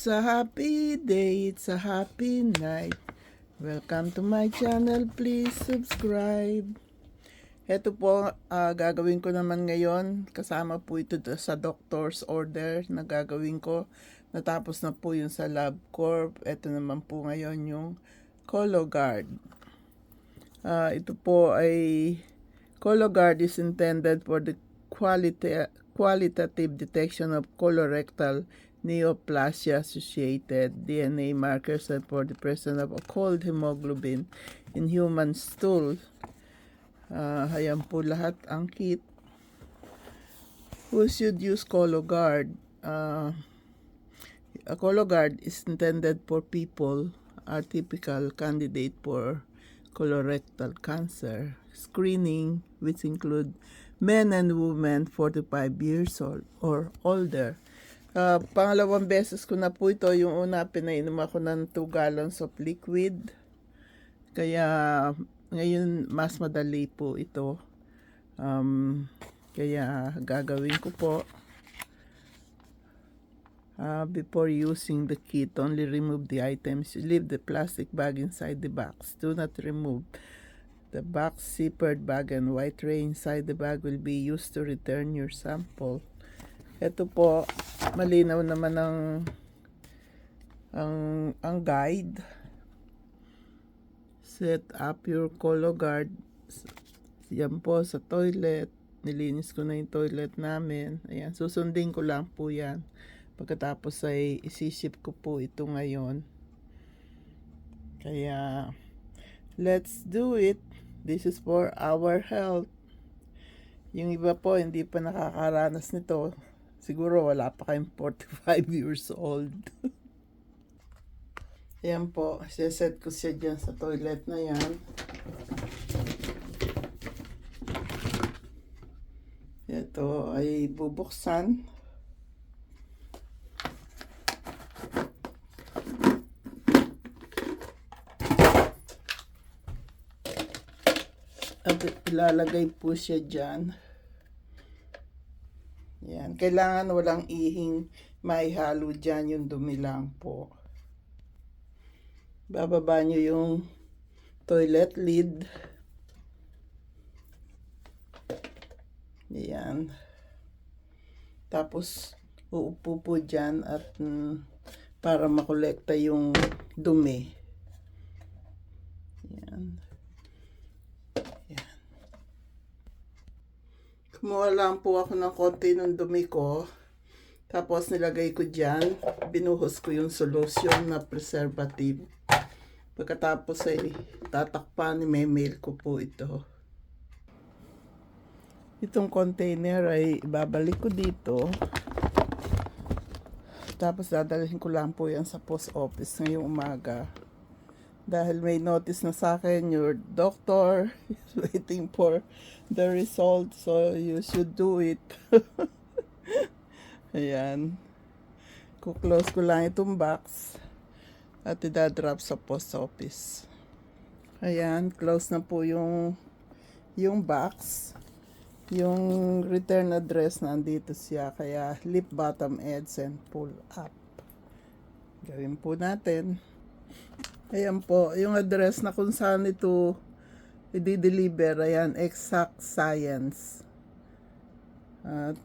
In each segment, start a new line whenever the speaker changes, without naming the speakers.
It's a happy day, it's a happy night. Welcome to my channel, please subscribe. Ito po, gagawin ko naman ngayon. Kasama po ito sa doctor's order na gagawin ko. Natapos na po yung sa LabCorp. Ito naman po ngayon yung Cologuard. Ito po ay Cologuard is intended for the qualitative detection of colorectal neoplasia-associated DNA markers and for the presence of occult hemoglobin in human stool. Ayan po lahat ang kit. Who should use Cologuard? A Cologuard is intended for people are typical candidate for colorectal cancer screening, which include men and women 45 years old or older. Pangalawang beses ko na po ito. Yung una, pinainom ako ng 2 gallons of liquid. Kaya ngayon mas madali po ito. Kaya gagawin ko po. Before using the kit, only remove the items. Leave the plastic bag inside the box. Do not remove the box. Zippered bag and white tray inside the bag will be used to return your sample. Ito po, malinaw naman ang guide. Set up your Cologuard. Yan po sa toilet. Nilinis ko na yung toilet namin. Ayan, susundin ko lang po yan. Pagkatapos ay isiship ko po ito ngayon. Kaya, let's do it. This is for our health. Yung iba po, hindi pa nakakaranas nito. Siguro wala pa kayong 45 years old. Ayan po, set ko siya dyan sa toilet na yan. Ito ay bubuksan. At ilalagay po siya dyan. Yan. Kailangan walang ihing maihalo dyan, yung dumi lang po. Bababa nyo yung toilet lid. Yan. Tapos, uupo po dyan at para makolekta yung dumi. Yan. Kumuha lang po ako ng konti ng dumi ko. Tapos nilagay ko dyan. Binuhos ko yung solution na preservative. Pagkatapos ay tatakpan, i-mail ko po ito. Itong container ay ibabalik ko dito. Tapos dadalhin ko lang po yan sa post office ngayong umaga. Dahil may notice na sa akin, your doctor is waiting for the result, so you should do it. Ayan. Kuklose ko lang itong box at idadrop sa post office. Ayan, close na po yung box. Yung return address nandito siya, kaya lift bottom edge and pull up. Gawin po natin. Ayan po, yung address na kung saan ito i-deliver, ayan, Exact Science. At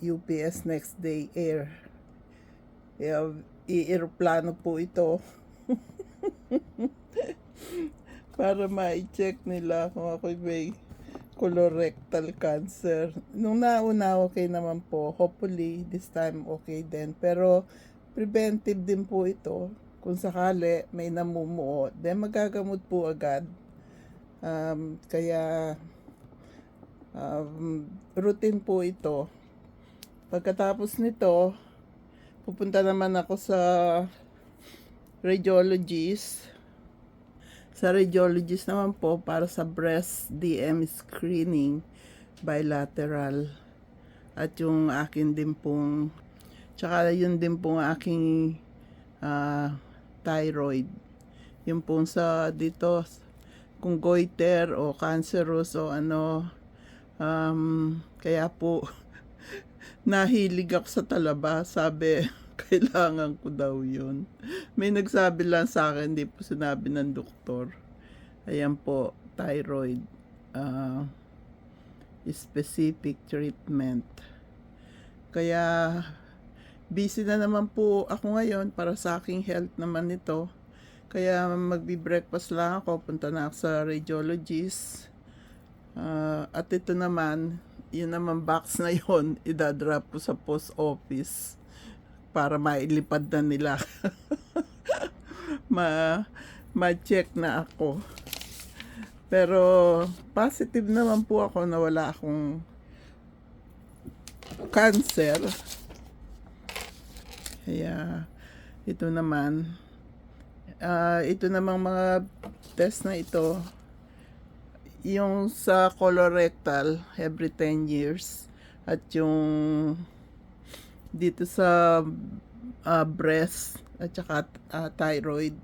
UPS Next Day Air. I-aeroplano po ito. Para ma-check nila kung ako may colorectal cancer. Nung nauna, okay naman po. Hopefully, this time okay din. Pero, preventive din po ito. Kung sakali may namumuo, then magagamot po agad. Kaya routine po ito. Pagkatapos nito, pupunta naman ako sa radiologist. Sa radiologist naman po para sa breast DM screening bilateral. At yung akin din pong, tsaka yun din pong aking thyroid. Yung pong sa dito, kung goiter o cancerous o ano, kaya po nahilig ako sa talaba. Sabi, Kailangan ko daw yun. May nagsabi lang sa akin, hindi po sinabi ng doktor. Ayan po, thyroid. ah, Specific treatment. Kaya, busy na naman po ako ngayon para sa aking health naman ito. Kaya magbi-breakfast lang ako, punta na ako sa radiologist. At ito naman, yun naman box na yon idadrop ko sa post office para mailipad na nila. ma ma-check na ako. Pero positive naman po ako na wala akong cancer. Kaya ito naman, ito namang mga test na ito, yung sa colorectal every 10 years at yung dito sa breast at saka thyroid.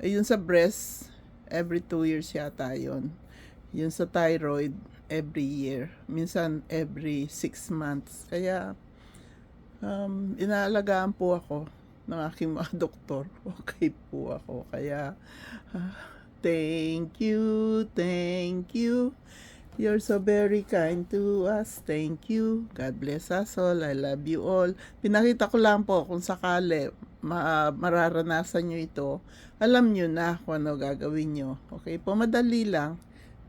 Ayun sa breast every 2 years yata yun. Yun sa thyroid every year. Minsan every 6 months. Kaya inaalagaan po ako ng aking mga doktor. Okay po ako. Kaya thank you, thank you. You're so very kind to us. Thank you. God bless us all. I love you all. Pinakita ko lang po kung sakali mararanasan nyo ito. Alam nyo na kung ano gagawin nyo. Okay po, madali lang.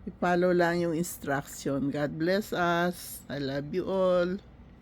I-follow lang yung instruction. God bless us. I love you all.